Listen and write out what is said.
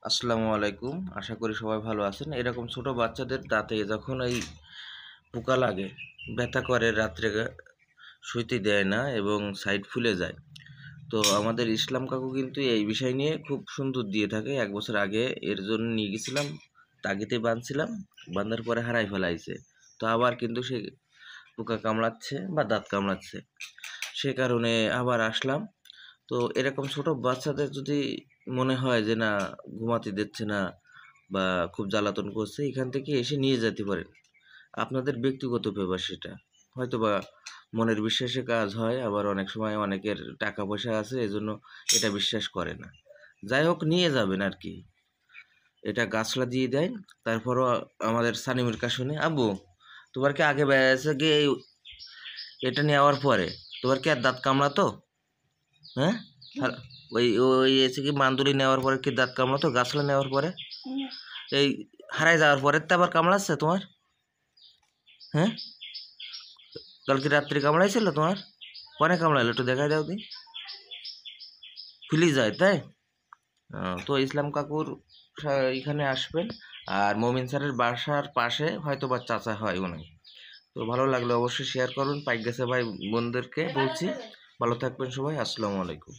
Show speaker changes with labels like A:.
A: আসসালামু আলাইকুম। আশা করি সবাই ভালো আছেন। এরকম ছোট বাচ্চাদের দাঁতে যখন এই পোকা লাগে, ব্যথা করে, রাত্রে শুইতে দেয় না এবং সাইড ফুলে যায়। তো আমাদের ইসলাম কাকু কিন্তু এই বিষয় নিয়ে খুব সুন্দর দিয়ে থাকে। ১ বছর আগে এর জন্য নিয়ে গেছিলাম, তাগিতে বাঁধছিলাম, বাঁধার পরে হারাই ফেলাইছে। তো আবার কিন্তু সে পোকা কামড়াচ্ছে বা দাঁত কামড়াচ্ছে। সে কারণে আবার আসলাম। তো এরকম ছোট বাচ্চাদের যদি মনে হয় যে না ঘুমাতে দিচ্ছে না বা খুব জ্বালাতন করছে, এখান থেকে এসে নিয়ে যেতে পারেন। আপনাদের ব্যক্তিগত ব্যাপার সেটা। হয়তোবা মনের বিশ্বাসে কাজ হয়, আবার অনেক সময় অনেকের টাকা পয়সা আছে এজন্য এটা বিশ্বাস করে না। যাই হোক নিয়ে যাবেন আরকি। এটা গাছলা দিয়ে দেয়। তারপরও আমাদের সানিমের কাছে শুনে, "আব্বু তোমার কি আগে বেড়েছে কি এটা নেওয়ার পরে তোমার কি আর দাঁত কামড়াতো? হ্যাঁ? আর ওই ওই এসে কি মান্দুরি নেওয়ার পরে কি দাঁত কামড়াতো গাছলা নেওয়ার পরে? এই হারায় যাওয়ার পরে তো আবার কামড়াচ্ছে তোমার? হ্যাঁ? কালকে রাত্রে কামড়াইছিল তোমার? কনে কামড়াইলো একটু দেখাই দাও দি। ফুলি যায় তাই? তো ইসলাম কাকুর এখানে আসবেন। আর মমিন স্যারের বাসার পাশে হয়তোবা চাচা হয় উনি। তো ভালো লাগলে অবশ্যই শেয়ার করবেন। পাইক গেছে ভাই বোনদেরকে বলছি। ভালো থাকবেন সবাই। আসসালামু আলাইকুম।